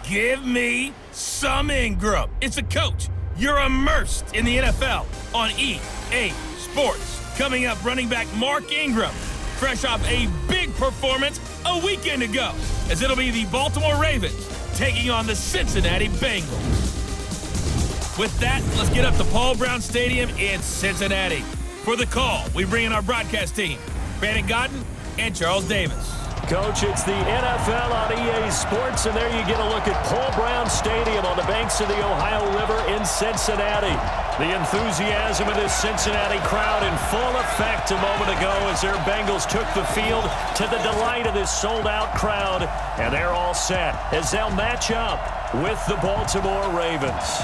Give me some Ingram. It's a coach. You're immersed in the NFL on EA Sports. Coming up, running back Mark Ingram, fresh off a big performance a weekend ago, as it'll be the Baltimore Ravens taking on the Cincinnati Bengals. With that, let's get up to Paul Brown Stadium in Cincinnati. For the call, we bring in our broadcast team, Brandon Godden and Charles Davis. Coach, it's the NFL on EA Sports, and there you get a look at Paul Brown Stadium on the banks of the Ohio River in Cincinnati. The enthusiasm of this Cincinnati crowd in full effect a moment ago as their Bengals took the field to the delight of this sold-out crowd, and they're all set as they'll match up with the Baltimore Ravens.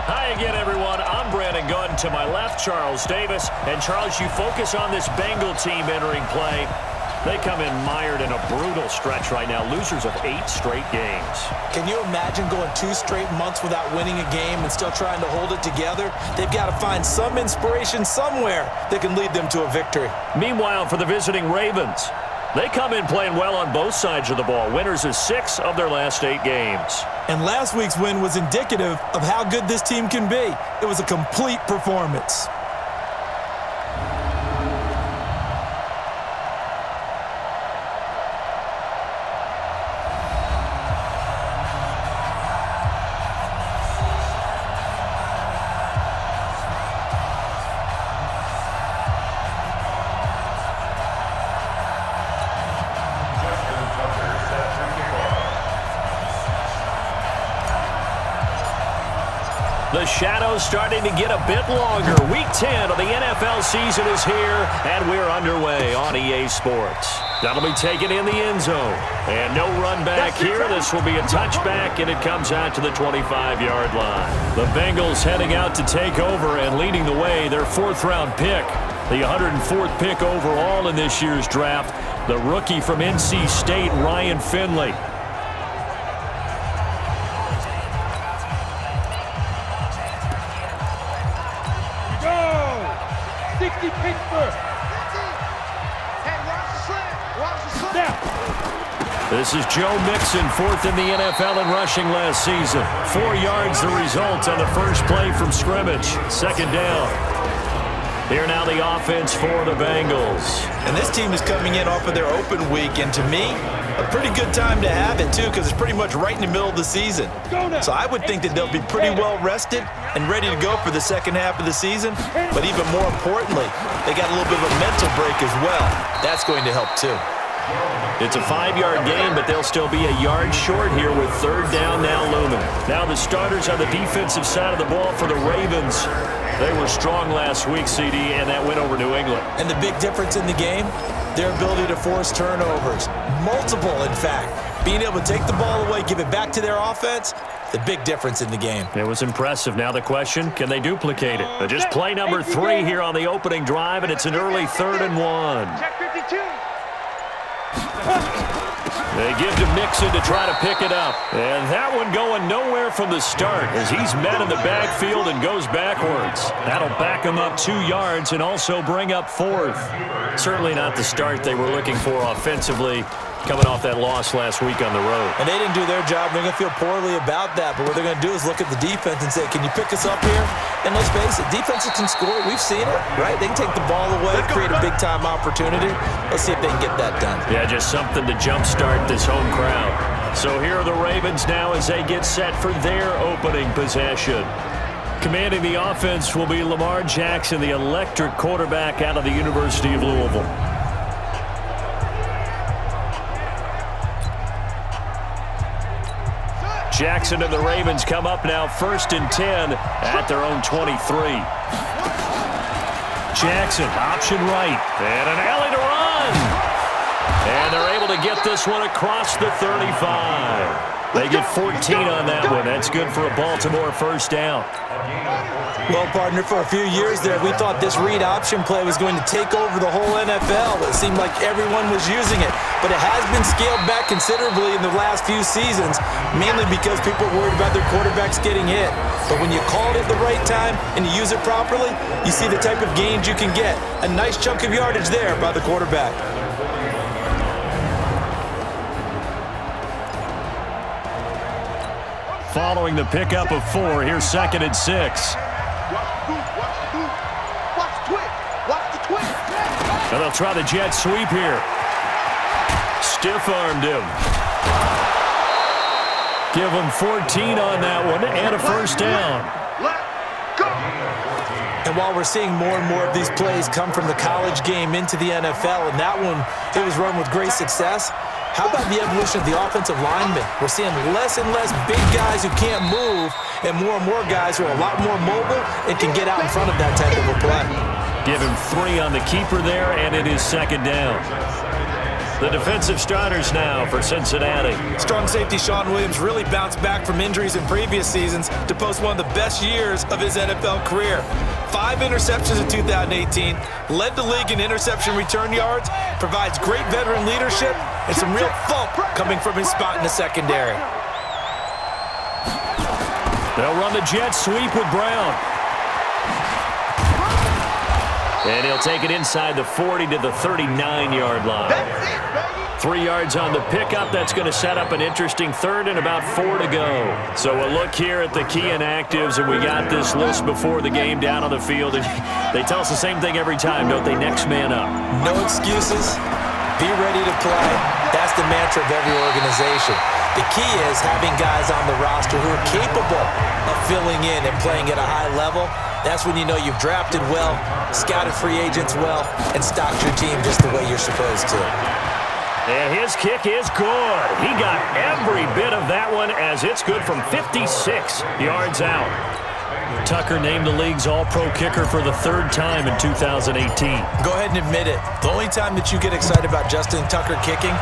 Hi again, everyone. I'm Brandon Gunn. To my left, Charles Davis. And, Charles, you focus on this Bengal team entering play. They come in mired in a brutal stretch right now, losers of 8 straight games. Can you imagine going 2 straight months without winning a game and still trying to hold it together? They've got to find some inspiration somewhere that can lead them to a victory. Meanwhile, for the visiting Ravens, they come in playing well on both sides of the ball. Winners of 6 of their last 8 games. And last week's win was indicative of how good this team can be. It was a complete performance. The shadow's starting to get a bit longer. Week 10 of the NFL season is here, and we're underway on EA Sports. That'll be taken in the end zone. And no run back here. This will be a touchback, and it comes out to the 25-yard line. The Bengals heading out to take over and leading the way, their 4th-round pick. The 104th pick overall in this year's draft, the rookie from NC State, Ryan Finley. This is Joe Mixon, 4th in the NFL in rushing last season. 4 yards the result on the first play from scrimmage. 2nd down. Here now the offense for the Bengals. And this team is coming in off of their open week, and to me, a pretty good time to have it, too, because it's pretty much right in the middle of the season. So I would think that they'll be pretty well rested and ready to go for the second half of the season. But even more importantly, they got a little bit of a mental break as well. That's going to help, too. It's a 5-yard gain, but they'll still be a yard short here with 3rd down now looming. Now the starters on the defensive side of the ball for the Ravens. They were strong last week, CD, and that went over New England. And the big difference in the game, their ability to force turnovers. Multiple, in fact. Being able to take the ball away, give it back to their offense, the big difference in the game. It was impressive. Now the question, can they duplicate it? Just play number 3 here on the opening drive, and it's an early 3rd and 1. Check 52. They give to Mixon to try to pick it up. And that one going nowhere from the start as he's met in the backfield and goes backwards. That'll back him up 2 yards and also bring up 4th. Certainly not the start they were looking for offensively, coming off that loss last week on the road. And they didn't do their job. They're going to feel poorly about that. But what they're going to do is look at the defense and say, can you pick us up here? And let's face it, defenses can score. We've seen it, right? They can take the ball away, create a big-time opportunity. Let's see if they can get that done. Yeah, just something to jumpstart this home crowd. So here are the Ravens now as they get set for their opening possession. Commanding the offense will be Lamar Jackson, the electric quarterback out of the University of Louisville. Jackson and the Ravens come up now 1st and 10 at their own 23. Jackson, option right, and an alley to run. And they're able to get this one across the 35. They get 14 on that one. That's good for a Baltimore 1st down. Well, partner, for a few years there, we thought this read option play was going to take over the whole NFL. It seemed like everyone was using it. But it has been scaled back considerably in the last few seasons, mainly because people are worried about their quarterbacks getting hit. But when you call it at the right time and you use it properly, you see the type of gains you can get. A nice chunk of yardage there by the quarterback. following the pickup of 4. Here's 2nd and 6. And they'll try the jet sweep here. Stiff-armed him. Give him 14 on that one and a first down. And while we're seeing more and more of these plays come from the college game into the NFL, and that one, it was run with great success, how about the evolution of the offensive linemen? We're seeing less and less big guys who can't move and more guys who are a lot more mobile and can get out in front of that type of a play. Give him 3 on the keeper there, and it is 2nd down. The defensive starters now for Cincinnati. Strong safety Sean Williams really bounced back from injuries in previous seasons to post one of the best years of his NFL career. 5 interceptions in 2018, led the league in interception return yards, provides great veteran leadership, and some real thump coming from his spot in the secondary. They'll run the jet sweep with Brown. And he'll take it inside the 40 to the 39-yard line. 3 yards on the pickup. That's going to set up an interesting 3rd and about 4 to go. So a look here at the key inactives, and we got this list before the game down on the field. And they tell us the same thing every time, don't they? Next man up. No excuses. Be ready to play. That's the mantra of every organization. The key is having guys on the roster who are capable of filling in and playing at a high level. That's when you know you've drafted well, scouted free agents well, and stocked your team just the way you're supposed to. And his kick is good. He got every bit of that one as it's good from 56 yards out. Tucker named the league's all-pro kicker for the 3rd time in 2018. Go ahead and admit it. The only time that you get excited about Justin Tucker kicking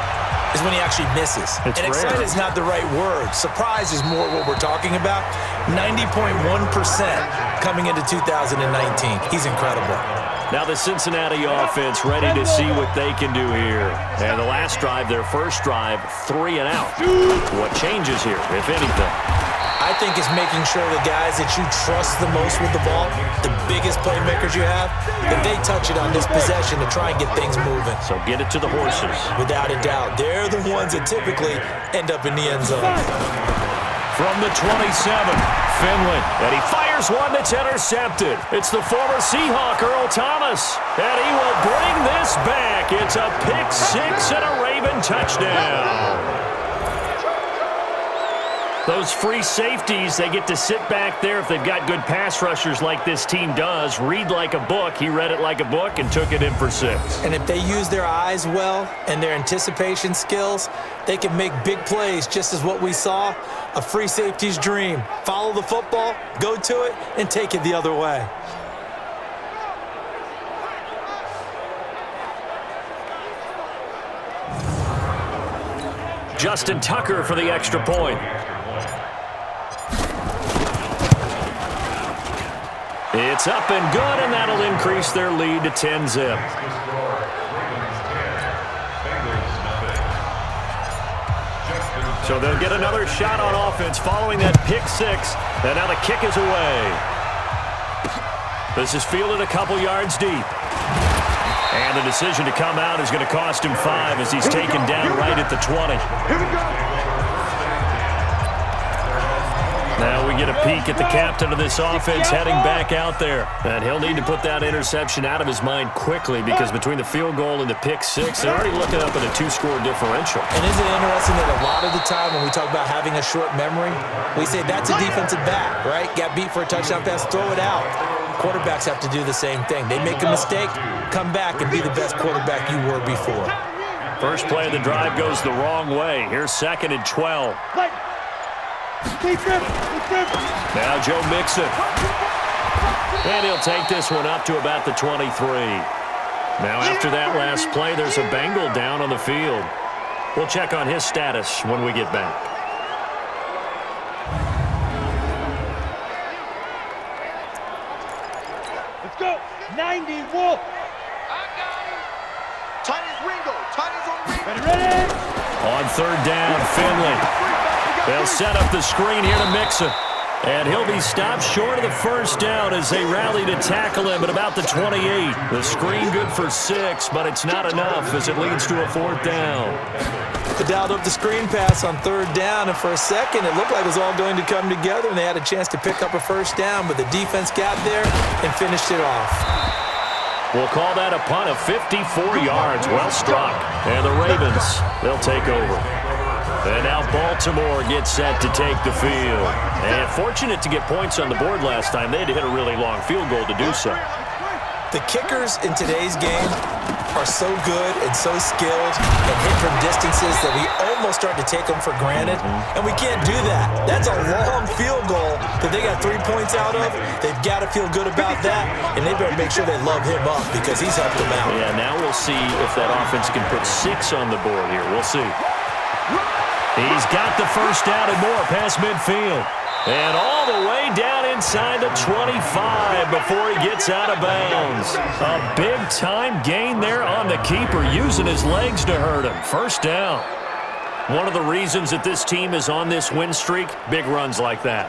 is when he actually misses. It's and rare. excited is not the right word. Surprise is more what we're talking about. 90.1% coming into 2019. He's incredible. Now the Cincinnati offense ready to see what they can do here. And the last drive, their first drive, 3 and out. What changes here, if anything? I think it's making sure the guys that you trust the most with the ball, the biggest playmakers you have, that they touch it on this possession to try and get things moving. So get it to the horses. Without a doubt. They're the ones that typically end up in the end zone. From the 27, Finley. And he fires one that's intercepted. It's the former Seahawk, Earl Thomas. And he will bring this back. It's a pick 6 and a Raven touchdown. Those free safeties, they get to sit back there if they've got good pass rushers like this team does. Read like a book. He read it like a book and took it in for 6. And if they use their eyes well and their anticipation skills, they can make big plays, just as what we saw, a free safety's dream. Follow the football, go to it, and take it the other way. Justin Tucker for the extra point. It's up and good, and that'll increase their lead to 10-zip. So they'll get another shot on offense following that pick 6, and now the kick is away. This is fielded a couple yards deep. And the decision to come out is going to cost him 5 as he's taken down right at the 20. Now we get a peek at the captain of this offense heading back out there. And he'll need to put that interception out of his mind quickly because between the field goal and the pick 6, they're already looking up at a 2-score differential. And isn't it interesting that a lot of the time when we talk about having a short memory, we say that's a defensive back, right? Got beat for a touchdown pass, throw it out. Quarterbacks have to do the same thing. They make a mistake, come back and be the best quarterback you were before. First play of the drive goes the wrong way. Here's 2nd and 12. Now Joe Mixon. And he'll take this one up to about the 23. Now after that last play, there's a Bengal down on the field. We'll check on his status when we get back. Let's go. 90 Wolf. Tight as Ringo. Tight as on Ringo. Ready? On 3rd down, Finley. They'll set up the screen here to Mixon. And he'll be stopped short of the first down as they rally to tackle him at about the 28. The screen good for 6, but it's not enough as it leads to a 4th down. They dialed up the screen pass on 3rd down, and for a second it looked like it was all going to come together, and they had a chance to pick up a 1st down, but the defense got there and finished it off. We'll call that a punt of 54 yards. Well struck. And the Ravens, they'll take over. And now Baltimore gets set to take the field. And fortunate to get points on the board last time. They had to hit a really long field goal to do so. The kickers in today's game are so good and so skilled and hit from distances that we almost start to take them for granted, and we can't do that. That's a long field goal that they got 3 points out of. They've got to feel good about that, and they better make sure they love him up because he's helped them out. Yeah, now we'll see if that offense can put 6 on the board here. We'll see. He's got the first down and more past midfield. And all the way down inside the 25 before he gets out of bounds. A big-time gain there on the keeper, using his legs to hurt him. First down. One of the reasons that this team is on this win streak, big runs like that.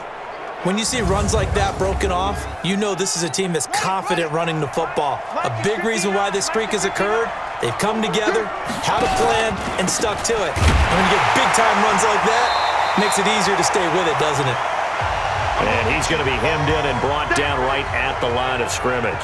When you see runs like that broken off, you know this is a team that's confident running the football. A big reason why this streak has occurred, they've come together, had a plan, and stuck to it. And when you get big-time runs like that, it makes it easier to stay with it, doesn't it? And he's going to be hemmed in and brought down right at the line of scrimmage.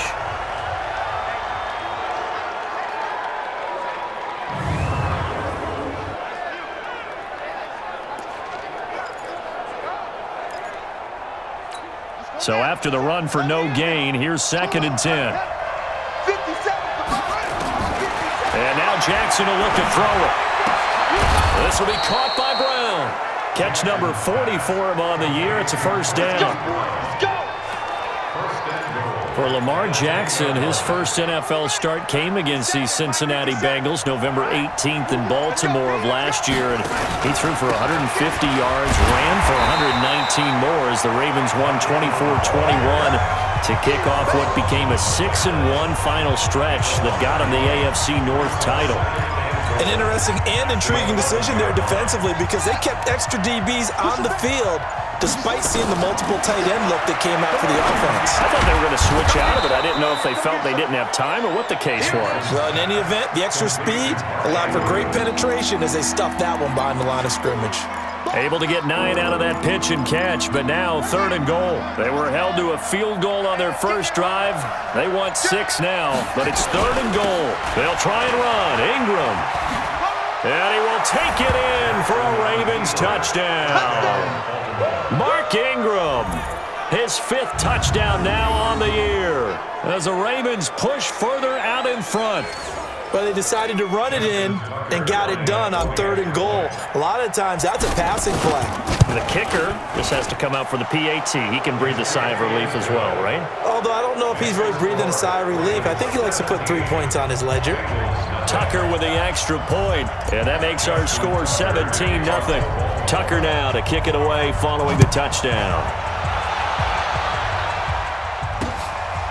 So after the run for no gain, here's 2nd and 10. And now Jackson will look to throw it. This will be caught by Brown. Catch number 40 for him on the year. It's a first down. For Lamar Jackson, his first NFL start came against the Cincinnati Bengals November 18th in Baltimore of last year. And he threw for 150 yards, ran for 119 more as the Ravens won 24-21 to kick off what became a 6-1 final stretch that got him the AFC North title. An interesting and intriguing decision there defensively because they kept extra DBs on the field despite seeing the multiple tight end look that came out for the offense. I thought they were going to switch out of it. I didn't know if they felt they didn't have time or what the case was. Well, in any event, the extra speed allowed for great penetration as they stuffed that one behind the line of scrimmage. Able to get 9 out of that pitch and catch, but now 3rd and goal. They were held to a field goal on their first drive. They want 6 now, but it's 3rd and goal. They'll try and run. Ingram. And he will take it in for a Ravens touchdown. Mark Ingram, his 5th touchdown now on the year as the Ravens push further out in front. But they decided to run it in and got it done on 3rd and goal. A lot of times that's a passing play. The kicker just has to come out for the PAT. He can breathe a sigh of relief as well, right? Although I don't know if he's really breathing a sigh of relief. I think he likes to put 3 points on his ledger. Tucker with the extra point, and that makes our score 17-0. Tucker now to kick it away following the touchdown.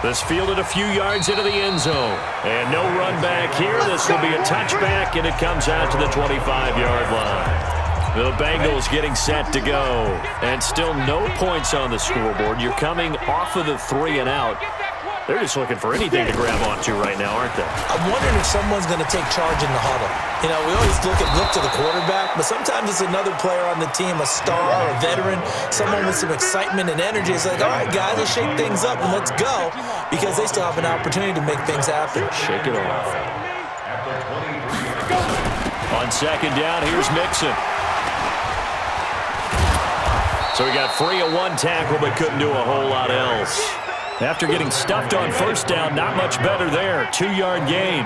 This fielded a few yards into the end zone. And no run back here. This will be a touchback, and it comes out to the 25-yard line. The Bengals getting set to go. And still no points on the scoreboard. You're coming off of the 3 and out. They're just looking for anything to grab onto right now, aren't they? I'm wondering if someone's going to take charge in the huddle. You know, we always look to the quarterback, but sometimes it's another player on the team, a star, a veteran, someone with some excitement and energy. It's like, all right, guys, let's shake things up and let's go, because they still have an opportunity to make things happen. Shake it off. On 2nd down, here's Mixon. So he got free of 1 tackle, but couldn't do a whole lot else. After getting stuffed on 1st down, not much better there. 2-yard gain.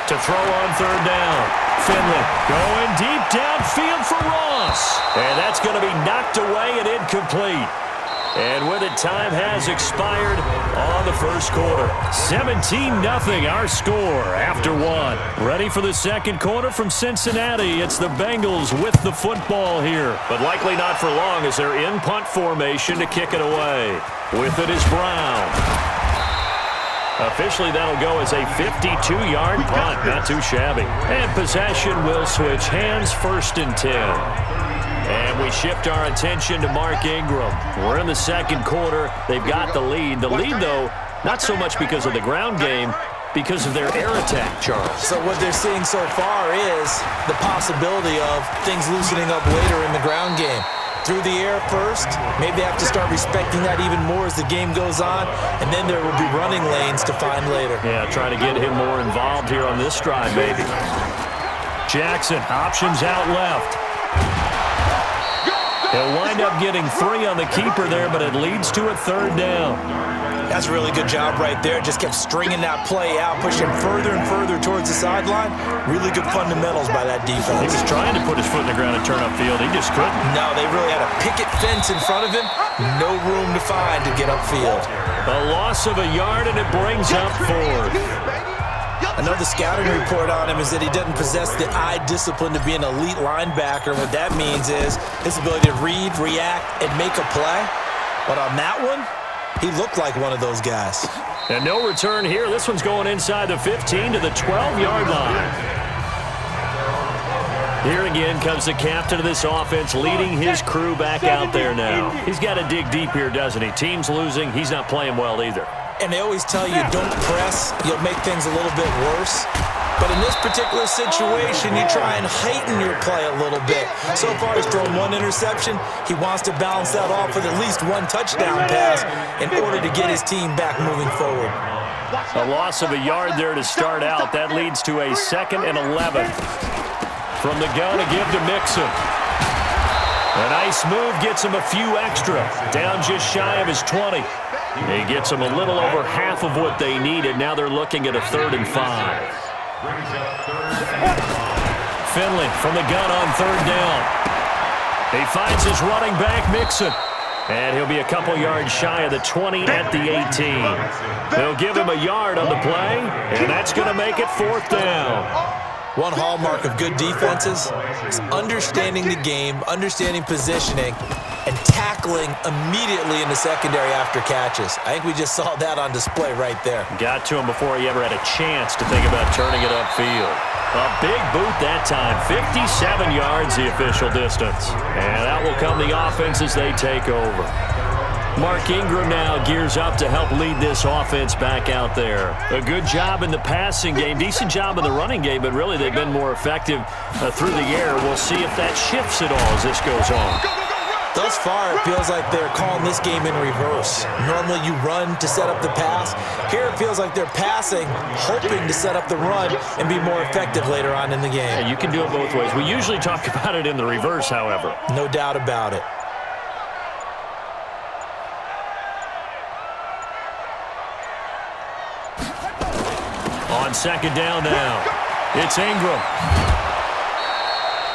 To throw on 3rd down. Finley going deep downfield for Ross. And that's going to be knocked away and incomplete. And with it, time has expired on the first quarter. 17-0 our score after 1. Ready for the 2nd quarter from Cincinnati. It's the Bengals with the football here. But likely not for long as they're in punt formation to kick it away. With it is Brown. Officially, that'll go as a 52-yard punt. Not too shabby. And possession will switch hands, 1st and 10. And we shift our attention to Mark Ingram. We're in the second quarter. They've got the lead. The lead, though, not so much because of the ground game, because of their air attack, Charles. So what they're seeing so far is the possibility of things loosening up later in the ground game. Through the air first, maybe they have to start respecting that even more as the game goes on, and then there will be running lanes to find later. Yeah, trying to get him more involved here on this drive, maybe. Jackson, options out left. He'll wind up getting 3 on the keeper there, but it leads to a third down. That's a really good job right there. Just kept stringing that play out, pushing further and further towards the sideline. Really good fundamentals by that defense. He was trying to put his foot in the ground and turn upfield. He just couldn't. No, they really had a picket fence in front of him. No room to find to get upfield. A loss of a yard, and it brings up 4th. I know the scouting report on him is that he doesn't possess the eye discipline to be an elite linebacker. What that means is his ability to read, react, and make a play. But on that one, he looked like one of those guys. And no return here. This one's going inside the 15 to the 12-yard line. Here again comes the captain of this offense, leading his crew back out there now. He's got to dig deep here, doesn't he? Team's losing. He's not playing well either. And they always tell you, don't press. You'll make things a little bit worse. But in this particular situation, you try and heighten your play a little bit. So far, he's thrown 1 interception. He wants to balance that off with at least 1 touchdown pass in order to get his team back moving forward. A loss of a yard there to start out. That leads to a 2nd and 11. From the gun to give to Mixon. A nice move gets him a few extra. Down just shy of his 20. He gets them a little over half of what they needed. Now they're looking at a 3rd and 5. Finley from the gun on 3rd down. He finds his running back, Mixon. And he'll be a couple yards shy of the 20 at the 18. They'll give him a yard on the play, and that's going to make it 4th down. One hallmark of good defenses is understanding the game, understanding positioning, and tackling immediately in the secondary after catches. I think we just saw that on display right there. Got to him before he ever had a chance to think about turning it upfield. A big boot that time. 57 yards the official distance. And that will come the offense as they take over. Mark Ingram now gears up to help lead this offense back out there. A good job in the passing game, decent job in the running game, but really they've been more effective through the air. We'll see if that shifts at all as this goes on. Thus far, it feels like they're calling this game in reverse. Normally you run to set up the pass. Here it feels like they're passing, hoping to set up the run and be more effective later on in the game. And you can do it both ways. We usually talk about it in the reverse, however. No doubt about it. On 2nd down now, it's Ingram.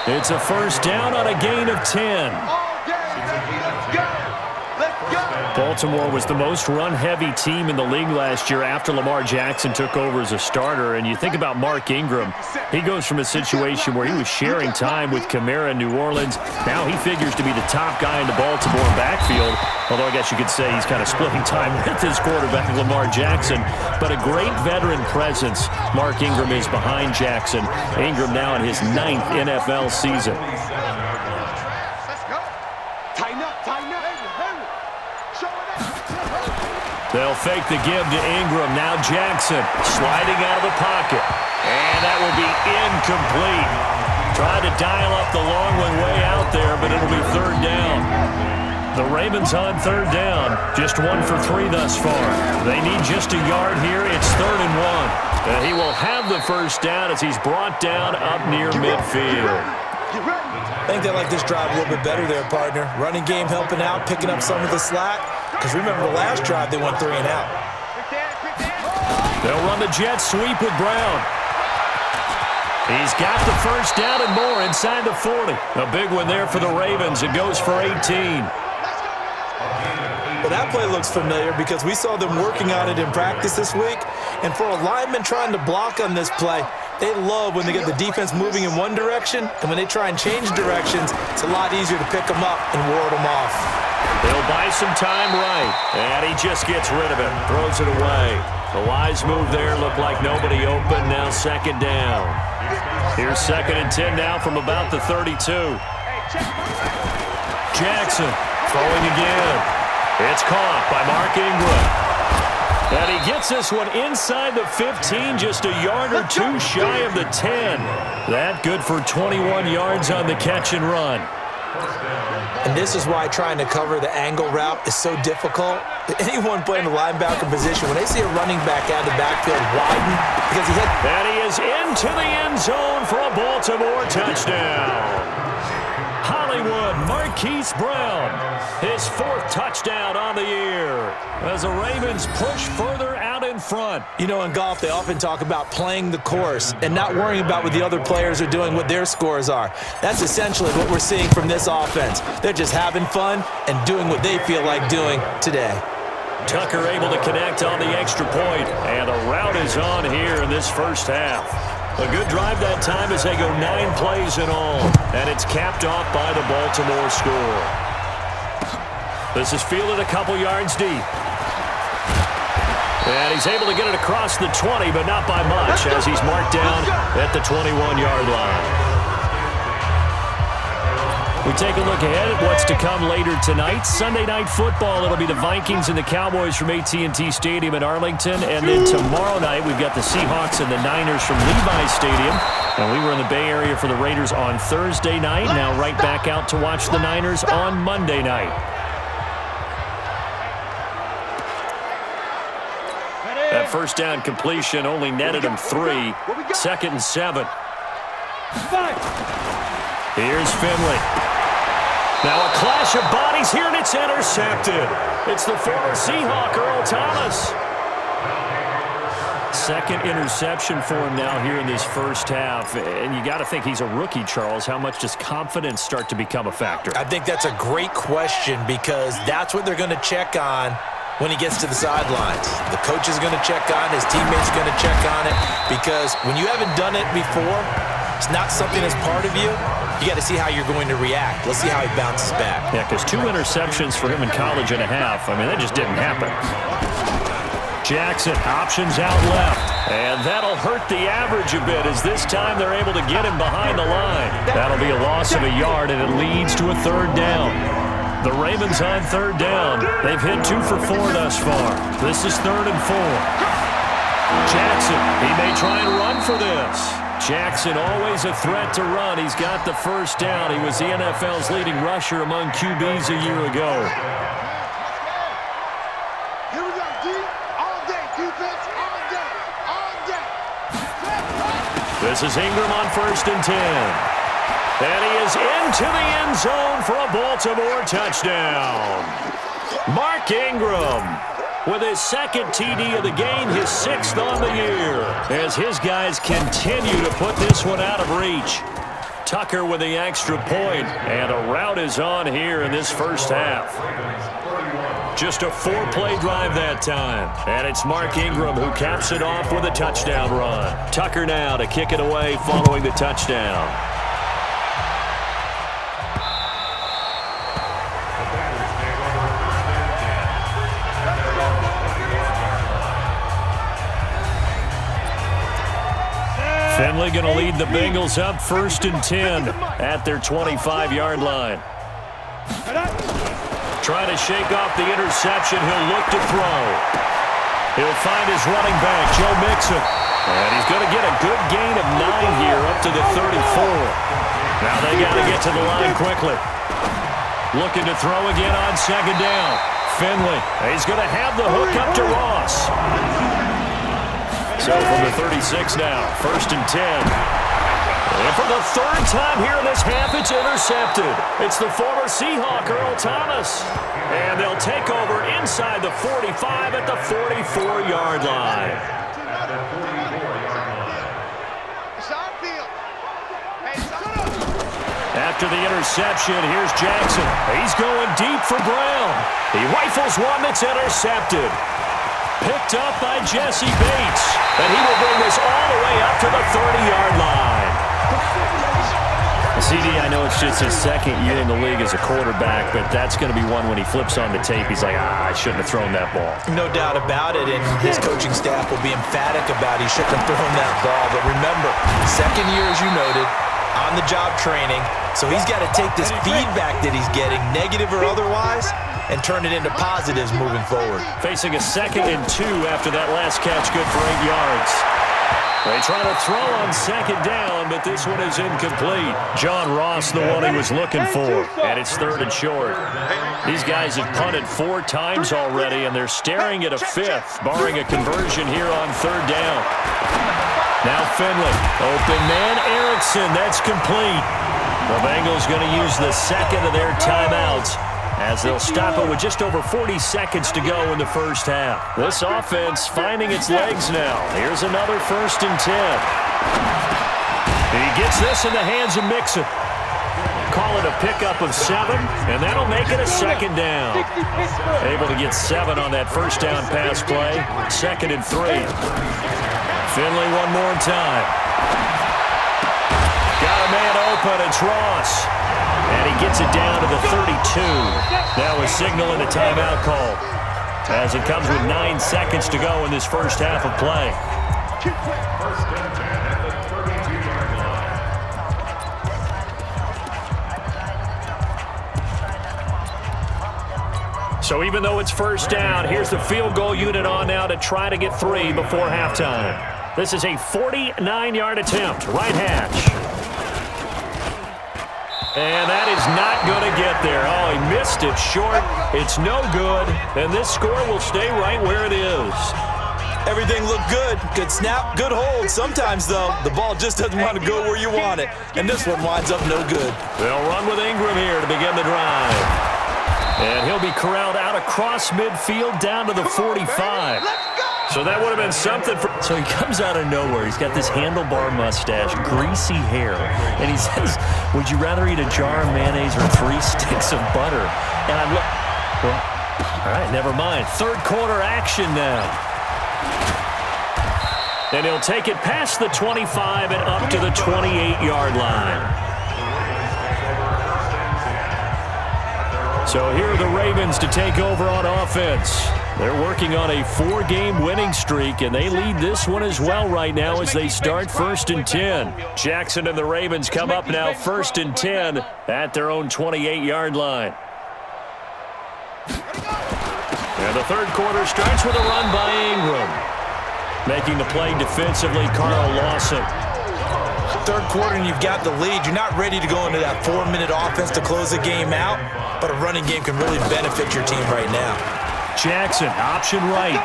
It's a 1st down on a gain of 10. Baltimore was the most run-heavy team in the league last year after Lamar Jackson took over as a starter. And you think about Mark Ingram, he goes from a situation where he was sharing time with Kamara in New Orleans. Now he figures to be the top guy in the Baltimore backfield, although I guess you could say he's kind of splitting time with his quarterback, Lamar Jackson. But a great veteran presence Mark Ingram is behind Jackson. Ingram now in his 9th NFL season. They'll fake the give to Ingram. Now Jackson sliding out of the pocket. And that will be incomplete. Tried to dial up the long one way out there, but it'll be 3rd down. The Ravens on 3rd down. Just 1 for 3 thus far. They need just a yard here. It's 3rd and 1. And he will have the 1st down as he's brought down up near midfield. I think they like this drive a little bit better there, partner. Running game helping out, picking up some of the slack. Because remember, the last drive, they went 3 and out. They'll run the jet sweep with Brown. He's got the 1st down and more inside the 40. A big one there for the Ravens. It goes for 18. Well, that play looks familiar because we saw them working on it in practice this week. And for a lineman trying to block on this play, they love when they get the defense moving in one direction, and when they try and change directions, it's a lot easier to pick them up and ward them off. They'll buy some time right, and he just gets rid of it, throws it away. The wise move there, looked like nobody open, now 2nd down. Here's 2nd and 10 now from about the 32. Jackson throwing again. It's caught by Mark Ingram. And he gets this one inside the 15, just a yard or two shy of the 10. That good for 21 yards on the catch and run. And this is why trying to cover the angle route is so difficult. Anyone playing the linebacker position, when they see a running back out of the backfield widen, because he hit. And he is into the end zone for a Baltimore touchdown. Hollywood Marquise Brown, his 4th touchdown on the year as the Ravens push further out in front. You know, in golf, they often talk about playing the course and not worrying about what the other players are doing, what their scores are. That's essentially what we're seeing from this offense. They're just having fun and doing what they feel like doing today. Tucker able to connect on the extra point, and a route is on here in this first half. A good drive that time as they go 9 plays in all, and it's capped off by the Baltimore score. This is fielded a couple yards deep. And he's able to get it across the 20, but not by much, as he's marked down at the 21-yard line. We take a look ahead at what's to come later tonight. Sunday Night Football, it'll be the Vikings and the Cowboys from AT&T Stadium in Arlington. And then tomorrow night, we've got the Seahawks and the Niners from Levi Stadium. And we were in the Bay Area for the Raiders on Thursday night. Now right back out to watch the Niners on Monday night. That first down completion only netted him 3. 2nd and 7. Here's Finley. Now a clash of bodies here, and it's intercepted. It's the former Seahawk, Earl Thomas. 2nd interception for him now here in this first half. And you got to think he's a rookie, Charles. How much does confidence start to become a factor? I think that's a great question, because that's what they're going to check on when he gets to the sidelines. The coach is going to check on, his teammates are going to check on it, because when you haven't done it before, it's not something that's part of you. You got to see how you're going to react. Let's see how he bounces back. Yeah, because 2 interceptions for him in college and a half. I mean, that just didn't happen. Jackson options out left. And that'll hurt the average a bit, as this time they're able to get him behind the line. That'll be a loss of a yard, and it leads to a 3rd down. The Ravens on 3rd down. They've hit 2 for 4 thus far. This is 3rd and 4. Jackson, he may try and run for this. Jackson always a threat to run. He's got the first down. He was the NFL's leading rusher among QBs a year ago. Here we go, D. All day. Defense, all day. All day. This is Ingram on 1st and 10. And he is into the end zone for a Baltimore touchdown. Mark Ingram with his 2nd TD of the game, his 6th on the year, as his guys continue to put this one out of reach. Tucker with the extra point, and a route is on here in this first half. Just a 4-play drive that time, and it's Mark Ingram who caps it off with a touchdown run. Tucker now to kick it away following the touchdown. Finley going to lead the Bengals up 1st and 10 at their 25-yard line. Trying to shake off the interception. He'll look to throw. He'll find his running back, Joe Mixon. And he's going to get a good gain of 9 here up to the 34. Now they got to get to the line quickly. Looking to throw again on 2nd down. Finley, he's going to have the hook up to Ross. So from the 36 now, 1st and 10. And for the 3rd time here in this half, it's intercepted. It's the former Seahawk, Earl Thomas. And they'll take over inside the 45 at the 44-yard line. After the interception, here's Jackson. He's going deep for Brown. He rifles one that's intercepted. Picked up by Jesse Bates. And he will bring this all the way up to the 30-yard line. CD, I know it's just his 2nd year in the league as a quarterback, but that's going to be one when he flips on the tape. He's like, I shouldn't have thrown that ball. No doubt about it, and his coaching staff will be emphatic about he shouldn't have thrown that ball. But remember, 2nd year, as you noted, on the on-the-job training, so he's got to take this feedback that he's getting, negative or otherwise, and turn it into positives moving forward. Facing a 2nd and 2 after that last catch, good for 8 yards. They try to throw on 2nd down, but this one is incomplete. John Ross, the one he was looking for, and it's 3rd and short. These guys have punted 4 times already, and they're staring at a 5th, barring a conversion here on 3rd down. Now Finley, open man, Erickson, that's complete. The Bengals going to use the 2nd of their timeouts, as they'll stop it with just over 40 seconds to go in the first half. This offense finding its legs now. Here's another 1st and 10. He gets this in the hands of Mixon. Call it a pickup of 7, and that'll make it a 2nd down. Able to get 7 on that 1st down pass play. 2nd and 3. Finley one more time. Got a man open. It's Ross. And he gets it down to the 32. Now a signal and a timeout call, as it comes with 9 seconds to go in this first half of play. So even though it's 1st down, here's the field goal unit on now to try to get 3 before halftime. This is a 49-yard attempt, right hash. And that is not going to get there. Oh, he missed it short. It's no good. And this score will stay right where it is. Everything looked good. Good snap, good hold. Sometimes, though, the ball just doesn't want to go where you want it. And this one winds up no good. They'll run with Ingram here to begin the drive. And he'll be corralled out across midfield down to the 45. So that would have been something for... So he comes out of nowhere. He's got this handlebar mustache, greasy hair. And he says, would you rather eat a jar of mayonnaise or 3 sticks of butter? And I'm like, well, all right, never mind. 3rd quarter action now. And he'll take it past the 25 and up to the 28-yard line. So here are the Ravens to take over on offense. They're working on a 4-game winning streak, and they lead this one as well right now as they start 1st and 10. Jackson and the Ravens come up now 1st and 10 at their own 28-yard line. And the 3rd quarter starts with a run by Ingram. Making the play defensively, Carl Lawson. 3rd quarter and you've got the lead. You're not ready to go into that 4-minute offense to close the game out, but a running game can really benefit your team right now. Jackson, option right.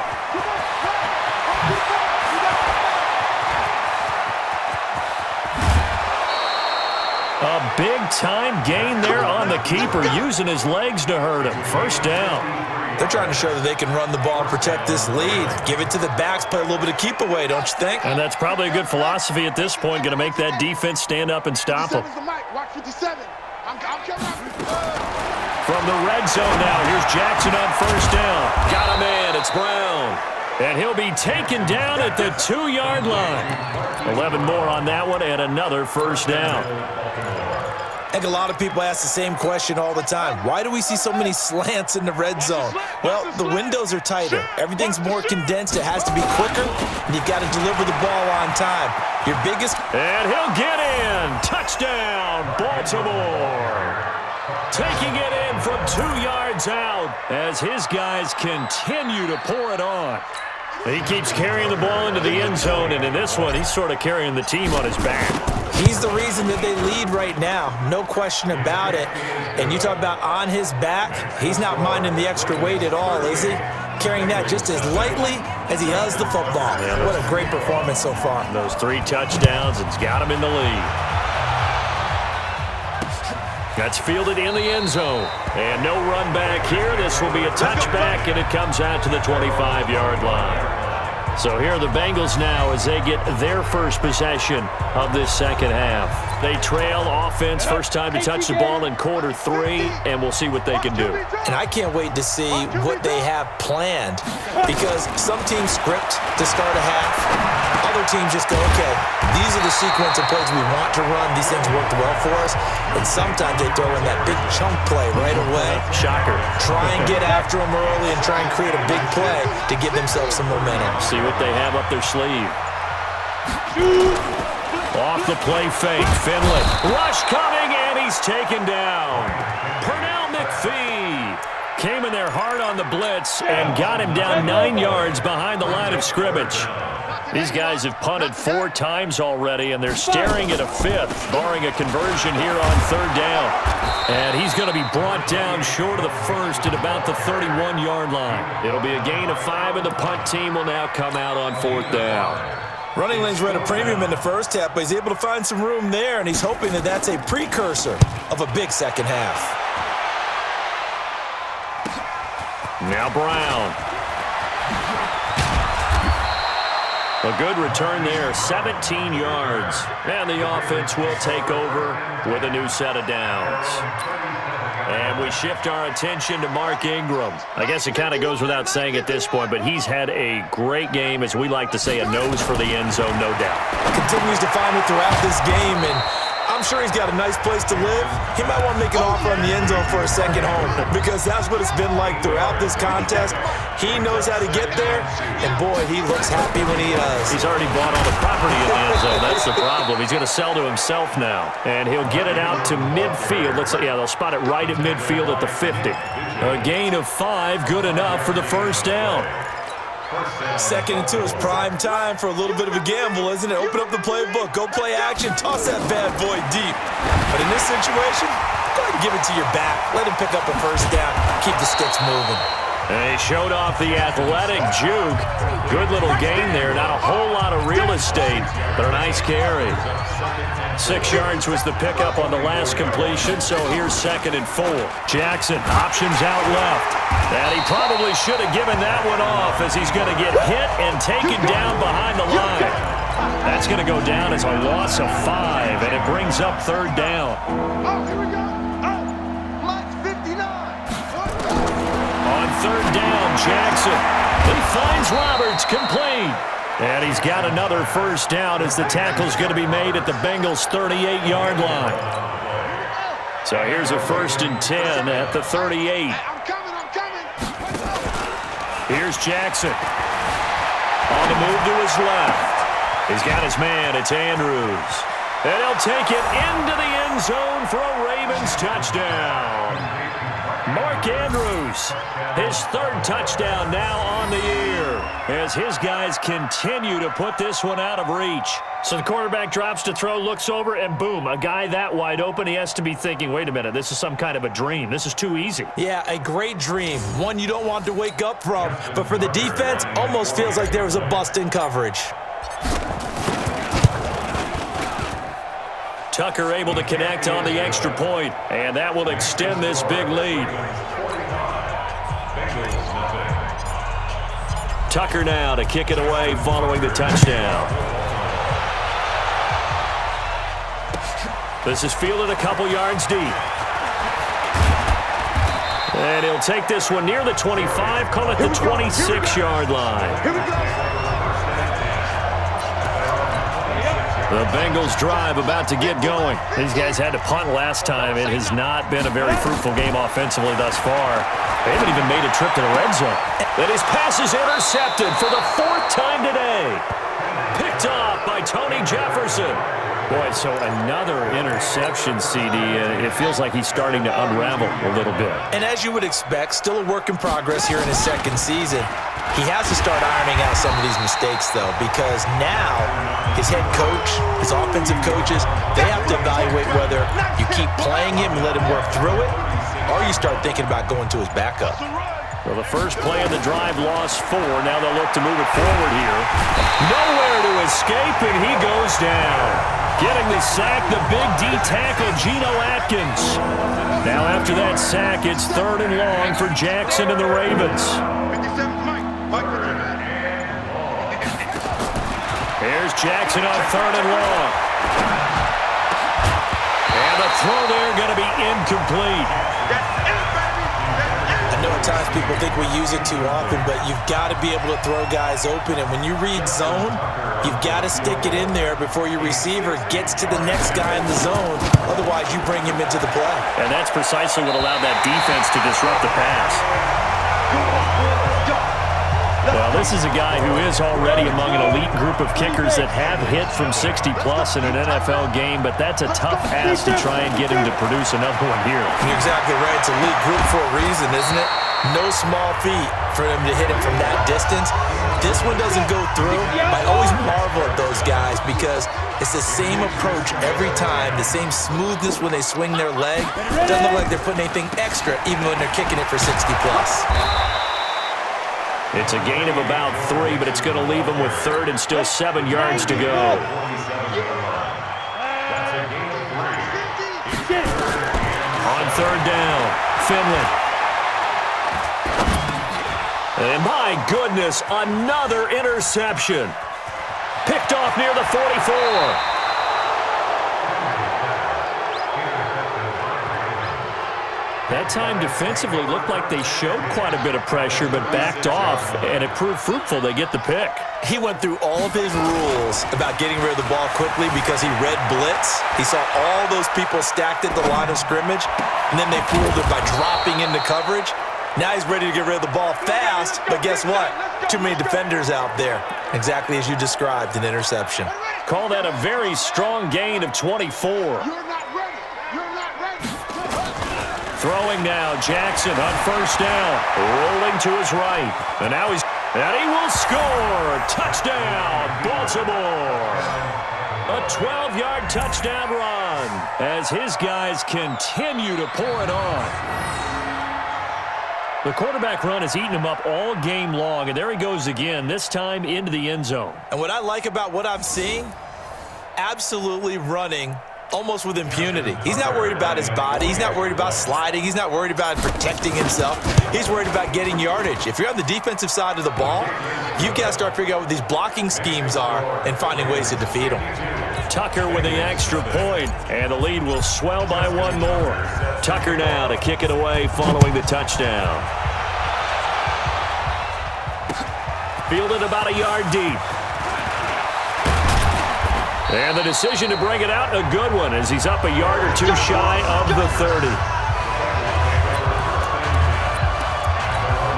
A big-time gain there on the keeper, using his legs to hurt him. 1st down. They're trying to show that they can run the ball and protect this lead. Give it to the backs, play a little bit of keep away, don't you think? And that's probably a good philosophy at this point, going to make that defense stand up and stop them. From the red zone now, here's Jackson on 1st down. Got a man, it's Brown. And he'll be taken down at the 2-yard line. 11 more on that one and another 1st down. I think a lot of people ask the same question all the time. Why do we see so many slants in the red zone? Well, the windows are tighter. Everything's more condensed. It has to be quicker, and you've got to deliver the ball on time. Your biggest... And he'll get in. Touchdown, Baltimore. Taking it in from 2 yards out as his guys continue to pour it on. He keeps carrying the ball into the end zone, and in this one, he's sort of carrying the team on his back. He's the reason that they lead right now, no question about it. And you talk about on his back, he's not minding the extra weight at all, is he? Carrying that just as lightly as he does the football. Yeah, what a great performance so far. Those 3 touchdowns, it's got him in the lead. That's fielded in the end zone. And no run back here. This will be a touchback, and it comes out to the 25-yard line. So here are the Bengals now as they get their first possession of this 2nd half. They trail offense, first time to touch the ball in quarter 3, and we'll see what they can do. And I can't wait to see what they have planned, because some teams script to start a half. Other teams just go, okay, these are the sequence of plays we want to run. These things worked well for us. And sometimes they throw in that big chunk play right away. Shocker. Try and get after them early and try and create a big play to give themselves some momentum. See what they have up their sleeve. Off the play fake, Finley. Rush coming, and he's taken down. Pernell McPhee came in there hard on the blitz and got him down 9 yards behind the line of scrimmage. These guys have punted 4 times already, and they're staring at a 5th, barring a conversion here on 3rd down. And he's going to be brought down short of the 1st at about the 31-yard line. It'll be a gain of 5, and the punt team will now come out on 4th down. Running lanes were at a premium in the first half, but he's able to find some room there, and he's hoping that that's a precursor of a big second half. Now Brown. A good return there, 17 yards. And the offense will take over with a new set of downs. And we shift our attention to Mark Ingram. I guess it kind of goes without saying at this point, but he's had a great game, as we like to say, a nose for the end zone, no doubt. Continues to find it throughout this game, and I'm sure he's got a nice place to live. He might want to make an offer on the end zone for a second home, because that's what it's been like throughout this contest. He knows how to get there, and boy, he looks happy when he does. He's already bought all the property in the end zone. That's the problem. He's going to sell to himself now, and he'll get it out to midfield. They'll spot it right at midfield at the 50. A gain of 5, good enough for the 1st down. 2nd and 2 is prime time for a little bit of a gamble, isn't it? Open up the playbook, go play action, toss that bad boy deep. But in this situation, go ahead and give it to your back. Let him pick up a 1st down, keep the sticks moving. And he showed off the athletic juke. Good little gain there. Not a whole lot of real estate, but a nice carry. 6 yards was the pickup on the last completion, so here's 2nd and 4. Jackson, options out left. And he probably should have given that one off, as he's going to get hit and taken down behind the line. That's going to go down as a loss of 5, and it brings up 3rd down. Oh, here we go. Oh, Black's 59. On 3rd down, Jackson. He finds Roberts, complete. And he's got another 1st down, as the tackle's going to be made at the Bengals' 38-yard line. So here's a 1st and 10 at the 38. I'm coming. Here's Jackson. On the move to his left. He's got his man. It's Andrews. And he'll take it into the end zone for a Ravens touchdown. Mark Andrews, his 3rd touchdown now on the year, as his guys continue to put this one out of reach. So the quarterback drops to throw, looks over, and boom, a guy that wide open, he has to be thinking, wait a minute, this is some kind of a dream. This is too easy. Yeah, a great dream. One you don't want to wake up from. But for the defense, almost feels like there was a bust in coverage. Tucker able to connect on the extra point, and that will extend this big lead. Tucker now to kick it away following the touchdown. This is fielded a couple yards deep. And he'll take this one near the 25, call it the 26-yard line. Here we go. The Bengals drive about to get going. These guys had to punt last time. It has not been a very fruitful game offensively thus far. They haven't even made a trip to the red zone. And his pass is intercepted for the 4th time today. Picked off by Tony Jefferson. Boy, so another interception, CD, and it feels like he's starting to unravel a little bit. And as you would expect, still a work in progress here in his 2nd season. He has to start ironing out some of these mistakes, though, because now his head coach, his offensive coaches, they have to evaluate whether you keep playing him and let him work through it, or you start thinking about going to his backup. Well, the first play of the drive lost 4. Now they'll look to move it forward here. Nowhere to escape, and he goes down. Getting the sack, the big D tackle, Geno Atkins. Now after that sack, it's 3rd and long for Jackson and the Ravens. 57's Mike. Here's Jackson on 3rd and long. And the throw there going to be incomplete. I know at times people think we use it too often, but you've got to be able to throw guys open. And when you read zone, you've got to stick it in there before your receiver gets to the next guy in the zone. Otherwise, you bring him into the play. And that's precisely what allowed that defense to disrupt the pass. Well, this is a guy who is already among an elite group of kickers that have hit from 60-plus in an NFL game, but that's a tough ask to try and get him to produce another one here. You're exactly right. It's an elite group for a reason, isn't it? No small feat for him to hit it from that distance. This one doesn't go through. I always marvel at those guys because it's the same approach every time, the same smoothness when they swing their leg. Doesn't look like they're putting anything extra even when they're kicking it for 60-plus. It's a gain of about 3, but it's going to leave him with third and still 7 yards to go. On third down, Finley. And my goodness, another interception. Picked off near the 44. That time defensively looked like they showed quite a bit of pressure but backed off, and it proved fruitful. They get the pick. He went through all of his rules about getting rid of the ball quickly because he read blitz. He saw all those people stacked at the line of scrimmage, and then they fooled it by dropping into coverage. Now he's ready to get rid of the ball fast, but guess what? Too many defenders out there. Exactly as you described, an interception. Call that a very strong gain of 24. You're not ready. You're not ready. Throwing now, Jackson on first down, rolling to his right. And now and he will score. Touchdown, Baltimore. A 12-yard touchdown run as his guys continue to pour it on. The quarterback run has eaten him up all game long, and there he goes again, this time into the end zone. And what I like about what I'm seeing, absolutely running almost with impunity. He's not worried about his body. He's not worried about sliding. He's not worried about protecting himself. He's worried about getting yardage. If you're on the defensive side of the ball, you've got to start figuring out what these blocking schemes are and finding ways to defeat them. Tucker with the extra point, and the lead will swell by one more. Tucker now to kick it away following the touchdown. Fielded about a yard deep. And the decision to bring it out, a good one, as he's up a yard or two shy of the 30.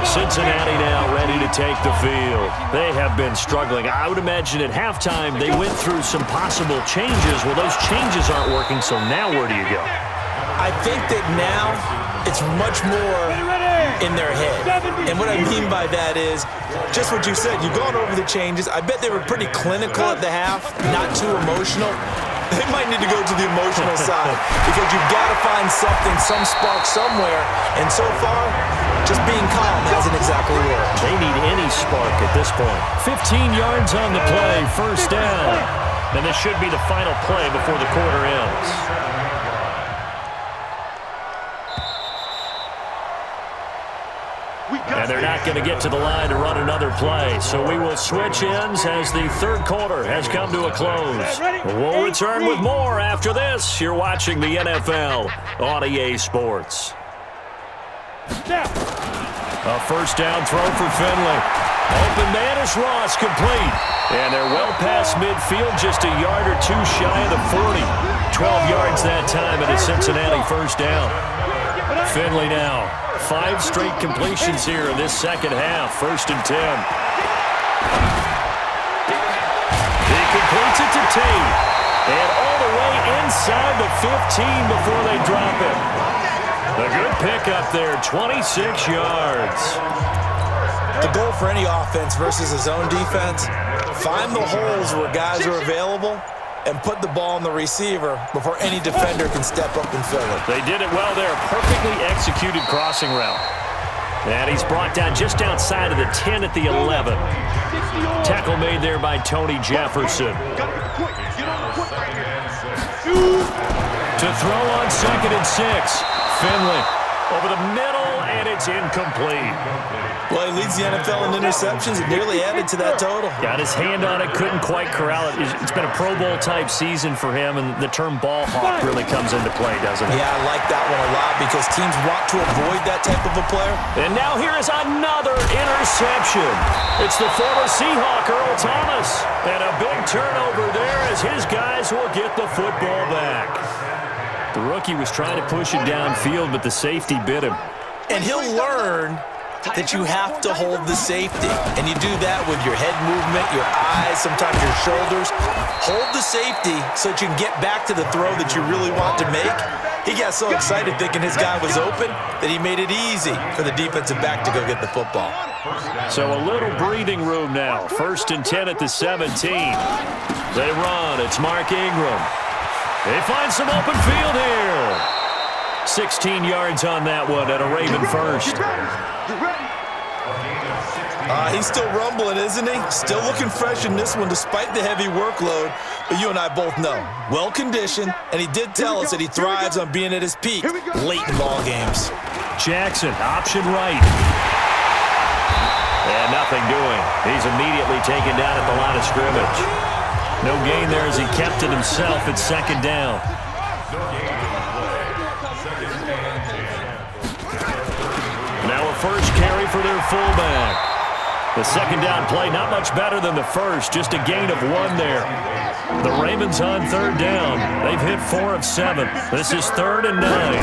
Cincinnati now ready to take the field. They have been struggling. I would imagine at halftime they went through some possible changes. Well, those changes aren't working, so now where do you go? I think that now it's much more in their head. And what I mean by that is just what you said. You've gone over the changes. I bet they were pretty clinical at the half, not too emotional. They might need to go to the emotional side because you've got to find something, some spark somewhere. And so far, just being calm hasn't exactly worked. They need any spark at this point. 15 yards on the play, first down. And this should be the final play before the quarter ends. And they're not going to get to the line to run another play. So we will switch ends as the third quarter has come to a close. We'll return with more after this. You're watching the NFL on EA Sports. A first down throw for Finley. Open man is Ross, complete. And they're well past midfield, just a yard or two shy of the 40. 12 yards that time, and a Cincinnati first down. Finley now. 5 straight completions here in this second half. First and 10. He completes it to Tate. And all the way inside the 15 before they drop it. A good pickup there, 26 yards. The goal for any offense versus a zone defense, find the holes where guys are available and put the ball on the receiver before any defender can step up and fill it. They did it well there. Perfectly executed crossing route. And he's brought down just outside of the 10 at the 11. Tackle made there by Tony Jefferson. To throw on second and 6. Finley over the middle, and it's incomplete. Well, he leads the NFL in interceptions. It nearly added to that total. Got his hand on it, couldn't quite corral it. It's been a Pro Bowl-type season for him, and the term ball hawk really comes into play, doesn't it? Yeah, I like that one a lot because teams want to avoid that type of a player. And now here is another interception. It's the former Seahawk, Earl Thomas. And a big turnover there as his guys will get the football back. The rookie was trying to push it downfield, but the safety bit him. And he'll learn that you have to hold the safety. And you do that with your head movement, your eyes, sometimes your shoulders. Hold the safety so that you can get back to the throw that you really want to make. He got so excited thinking his guy was open that he made it easy for the defensive back to go get the football. So a little breathing room now. 1st and 10 at the 17. They run. It's Mark Ingram. They find some open field here. 16 yards on that one at a Raven first. He's still rumbling, isn't he? Still looking fresh in this one despite the heavy workload. But you and I both know, well-conditioned, and he did tell us that he thrives on being at his peak late in ball games. Jackson, option right. And nothing doing. He's immediately taken down at the line of scrimmage. No gain there as he kept it himself at 2nd down. Now a first carry for their fullback. The 2nd down play, not much better than the first, just a gain of 1 there. The Ravens on 3rd down. They've hit 4 of 7. This is 3rd and 9.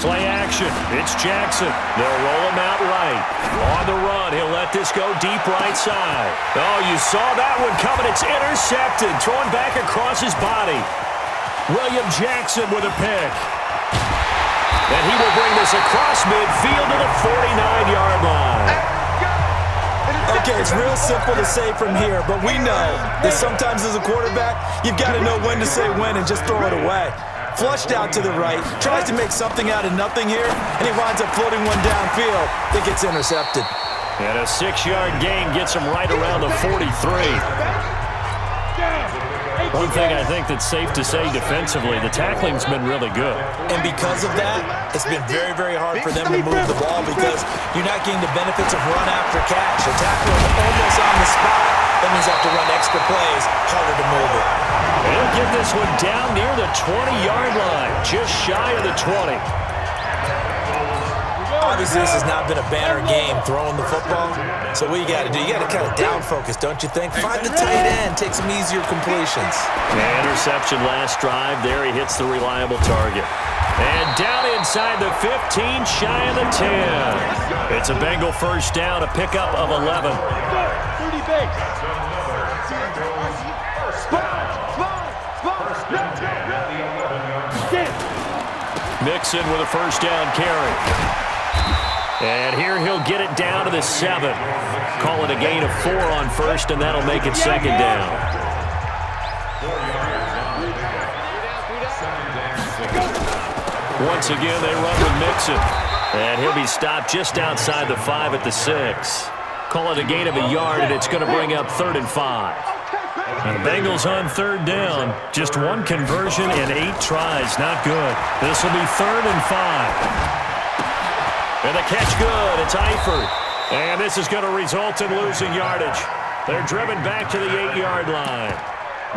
Play action. It's Jackson. They'll roll him out right. On the run, he'll let this go deep right side. Oh, you saw that one coming. It's intercepted. Thrown back across his body. William Jackson with a pick. And he will bring this across midfield to the 49-yard line. Okay, it's real simple to say from here, but we know that sometimes as a quarterback, you've got to know when to say when and just throw it away. Flushed out to the right, tries to make something out of nothing here, and he winds up floating one downfield that gets intercepted. And a 6-yard gain gets him right around the 43. One thing I think that's safe to say defensively, the tackling's been really good. And because of that, it's been very, very hard for them to move the ball because you're not getting the benefits of run after catch. A tackle almost on the spot. That means you have to run extra plays, harder to move it. He'll get this one down near the 20-yard line, just shy of the 20. Obviously, this has not been a banner game throwing the football. So what you got to do, you got to kind of down focus, don't you think? Find the tight end, take some easier completions. Interception last drive. There he hits the reliable target. And down inside the 15, shy of the 10. It's a Bengal first down, a pickup of 11. 30 base. Mixon with a first down carry. And here he'll get it down to the 7. Call it a gain of 4 on first, and that'll make it 2nd down. Once again, they run with Mixon. And he'll be stopped just outside the 5 at the 6. Call it a gain of a yard, and it's going to bring up 3rd and 5. And the Bengals on 3rd down. Just 1 conversion in 8 tries. Not good. This will be 3rd and 5. And the catch good. It's Eifert. And this is going to result in losing yardage. They're driven back to the 8-yard line.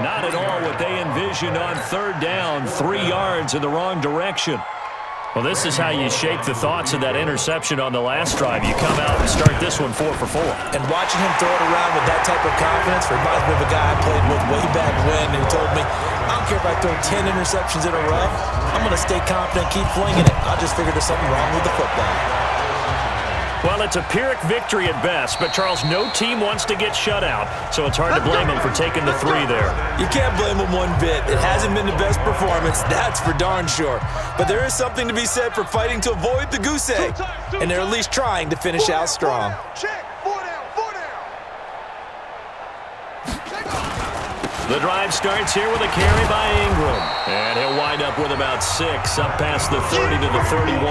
Not at all what they envisioned on 3rd down. 3 yards in the wrong direction. Well, this is how you shape the thoughts of that interception on the last drive. You come out and start this one 4 for 4. And watching him throw it around with that type of confidence reminds me of a guy I played with way back when, and he told me, I don't care if I throw 10 interceptions in a row. I'm going to stay confident, keep flinging it. I just figured there's something wrong with the football. Well, it's a Pyrrhic victory at best, but, Charles, no team wants to get shut out, so it's hard to blame them for taking the 3 there. You can't blame them one bit. It hasn't been the best performance, that's for darn sure. But there is something to be said for fighting to avoid the goose egg, and they're at least trying to finish out strong. The drive starts here with a carry by Ingram, and he'll wind up with about 6, up past the 30 to the 31.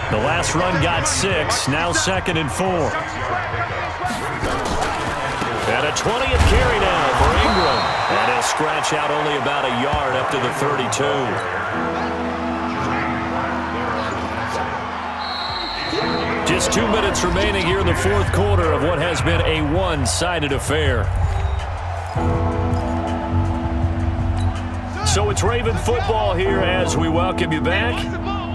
The last run got 6, now 2nd and 4. And a 20th carry now for Ingram. And he'll scratch out only about a yard up to the 32. Just 2 minutes remaining here in the 4th quarter of what has been a one-sided affair. So it's Raven football here as we welcome you back.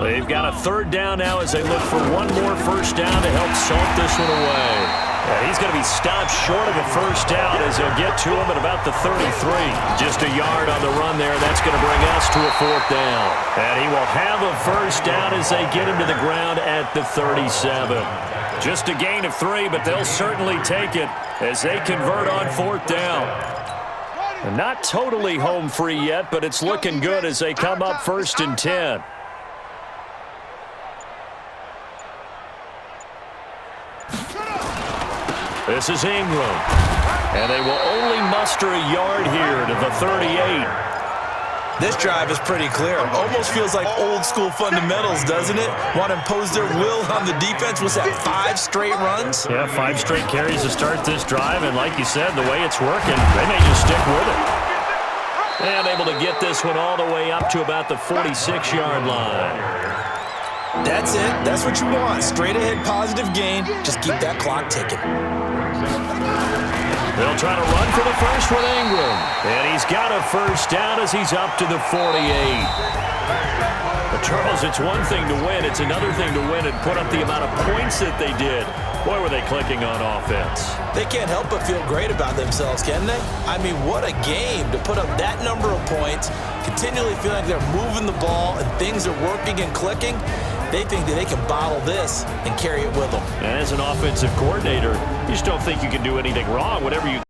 They've got a 3rd down now as they look for one more first down to help salt this one away. And he's going to be stopped short of a first down as they'll get to him at about the 33. Just a yard on the run there. That's going to bring us to a fourth down. And he will have a first down as they get him to the ground at the 37. Just a gain of 3, but they'll certainly take it as they convert on fourth down. And not totally home free yet, but it's looking good as they come up 1st and 10. This is Ingram. And they will only muster a yard here to the 38. This drive is pretty clear. Almost feels like old school fundamentals, doesn't it? Want to impose their will on the defense. Was that 5 straight runs? Yeah, 5 straight carries to start this drive. And like you said, the way it's working, they may just stick with it. And able to get this one all the way up to about the 46-yard line. That's it. That's what you want. Straight ahead positive gain. Just keep that clock ticking. They'll try to run for the first with Ingram. And he's got a first down as he's up to the 48. But Charles, it's one thing to win. It's another thing to win and put up the amount of points that they did. Boy, were they clicking on offense. They can't help but feel great about themselves, can they? I mean, what a game to put up that number of points, continually feeling like they're moving the ball and things are working and clicking. They think that they can bottle this and carry it with them. And as an offensive coordinator, you just don't think you can do anything wrong. Whatever you